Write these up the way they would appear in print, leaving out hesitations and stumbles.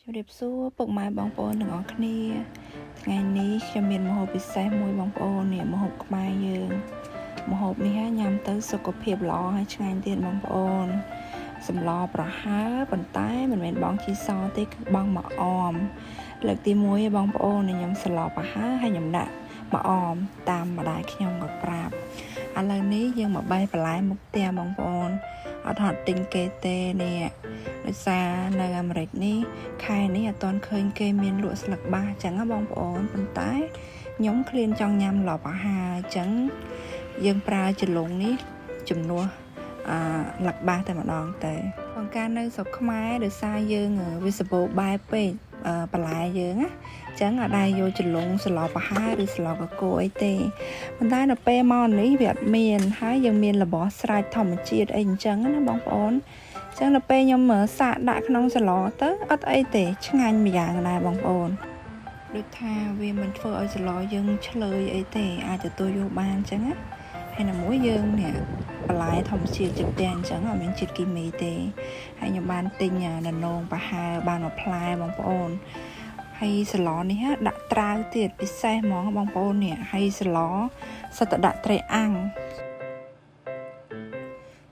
ជំរាបសួរពុកម៉ែបងប្អូនទាំងអស់គ្នាថ្ងៃនេះខ្ញុំមានម្ហូបពិសេសមួយបងប្អូននេះម្ហូបខ្មែរយើងម្ហូបនេះញ៉ាំទៅសុខភាពល្អហើយឆ្ងាញ់ទៀតបងប្អូនសម្លប្រហើរប៉ុន្តែមិនមែនបងជីសទេគឺបងមកអមលើកទី1បងប្អូនខ្ញុំស្លប្រហើរហើយខ្ញុំដាក់មកអមតាមម្ដាយខ្ញុំក៏ប្រាប់ឥឡូវនេះយើងមកបេះបន្លែមុខផ្ទះបងប្អូនអត់ហត់ទិញគេទេនេះដោយសារនៅអាមេរិកនេះខែនេះអត់ទាន់ឃើញគេមានលក់ស្លឹកបាសអញ្ចឹងណាបងប្អូនប៉ុន្តែខ្ញុំឃ្លានចង់ញ៉ាំលបអាហារអញ្ចឹងយើងប្រើចលងនេះជំនួសលឹកបាសតែម្ដងទៅក្នុងការនៅស្រុកខ្មែរដោយសារយើងវាសម្បូរបែបពេកបន្លែយើងណាអញ្ចឹងអត់ដែរយកចលងស្លបអាហារឬស្លកកូអីទេប៉ុន្តែនៅពេលមកនេះវាអត់មានហើយយើងមានរបស់ស្រេចធម្មជាតិអីអញ្ចឹងណាបងប្អូនអញ្ចឹងដល់ពេលខ្ញុំសាកដាក់ក្នុងស្លទៅអត់អីទេឆ្ងាញ់ម្យ៉ាងដែរបងប្អូនដូចថាវាមិនធ្វើឲ្យស្លយើងឆ្លើយអីទេអាចទទួលយកបានអញ្ចឹងណាហើយនៅមួយយើងនេះបន្លែធម្មជាតិចិត្តតែអញ្ចឹងអត់មានជាតិគីមីទេហើយខ្ញុំបានទិញននងប្រហើរបានមួយផ្លែបងប្អូនហើយស្លនេះដាក់ត្រាវទៀតពិសេសហ្មងបងប្អូននេះហើយស្លសិតតែដាក់ត្រីអាំង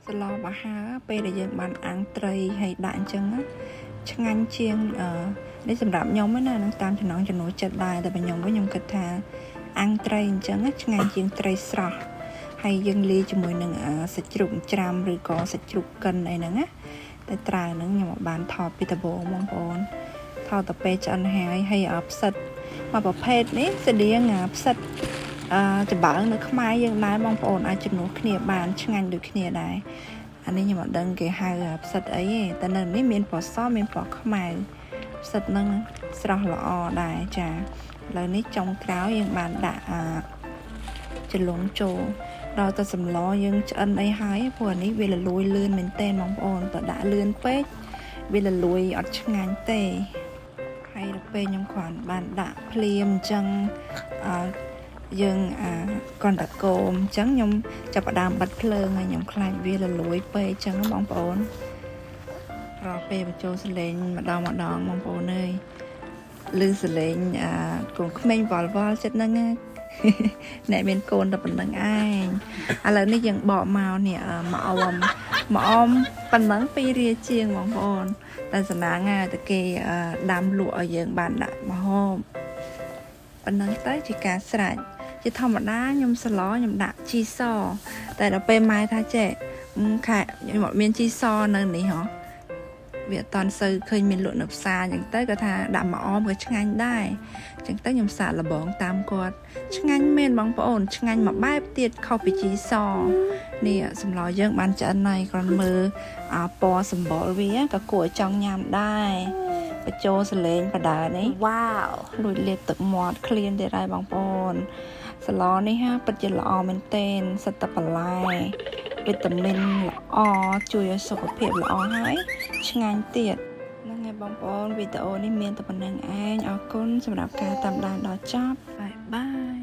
ស្លប្រហើរពេលដែលយើងបានអាំងត្រីហើយដាក់អញ្ចឹងឆ្ងាញ់ជាងនេះសម្រាប់ខ្ញុំណានឹងតាមចំណង់ចំណូលចិត្តដែរតែខ្ញុំវិញខ្ញុំគិតថាអាំងត្រីអញ្ចឹងឆ្ងាញ់ជាងត្រីស្រស់ហើយយើងលាយជាមួយនឹងសាច់ជ្រូកច្រាំឬក៏សាច់ជ្រូកកិនអីហ្នឹងណាតែត្រាវហ្នឹងខ្ញុំបានថតពីដំបូងបងប្អូនថតទៅពេលឆ្អិនហើយផ្សិតមកប្រភេទនេះស្តៀងផ្សិតចំបើងនៅខ្មែរយើងដែរបងប្អូនអាចជំនួសគ្នាបានឆ្ងាញ់ដូចគ្នាដែរអានេះខ្ញុំអត់ដឹងគេហៅផ្សិតអីទេតែនៅនេះមានពណ៌សមានពណ៌ខ្មៅផ្សិតហ្នឹងស្រស់ល្អដែរចាឥឡូវនេះចុងក្រោយយើងបានដាក់ចលងចូលដល់ទៅសម្លយើងឆ្អិនអីហើយព្រោះអានេះវាលួយលឿនមែនតើបងប្អូនបើដាក់លឿនពេកវាលួយអត់ឆ្ងាញ់ទេហើយដល់ពេលខ្ញុំគ្រាន់បានដាក់ភ្លាមអញ្ចឹងយើងកន្តកោមអញ្ចឹងខ្ញុំចាប់ផ្ដើមបិទភ្លើងហើយខ្ញុំខ្លាចវាលួយពេកអញ្ចឹងបងប្អូនរាល់ពេលបញ្ចូលសលេងម្ដងបងប្អូនអើយឮសលេងកូនក្មេងវល់ចិត្តហ្នឹងអ្នកមានកូនតែប៉ុណ្្នឹងឯងឥឡូវនេះយើងបកមកនេះមកអមប៉ុណ្ណឹង2រៀលជាងបងប្អូនតែសំណាងតែគេដាំលក់ឲ្យយើងបានដាក់ម្ហូបប៉ុណ្ណឹងទៅជាការស្រេចជាធម្មតាខ្ញុំស្លខ្ញុំដាក់ជីសតែដល់ពេលម៉ែថាចេះខែខ្ញុំអត់មានជីសនៅនេះហ៎វាអត់តាន់សូវឃើញមានលក់នៅផ្សារអញ្ចឹងទៅគាត់ថាដាក់មកអមក៏ឆ្ងាញ់ដែរអញ្ចឹងទៅខ្ញុំសាកល្បងតាមគាត់ឆ្ងាញ់មែនបងប្អូនឆ្ងាញ់មួយបែបទៀតខុសពីជីសនេះសម្លយើងបានឆ្អិនហើយគ្រាន់មើលពណ៌សម្បុរវាក៏គួរឲ្យចង់ញ៉ាំដែរបញ្ចូលសលេងបដើនេះវ៉ាវលួចលេបទឹកមាត់ឃ្លានទៀតហើយបងប្អូនស្លនេះពិតជាល្អមែនទែនសិតតែបន្លែវីតាមីនល្អជួយឲ្យសុខភាពល្អហើយឆ្ងាញ់ទៀតហ្នឹងហើយបងប្អូនវីដេអូនេះមានតែប៉ុណ្្នឹងឯងអរគុណសម្រាប់ការតាមដានដល់ចប់បាយបាយ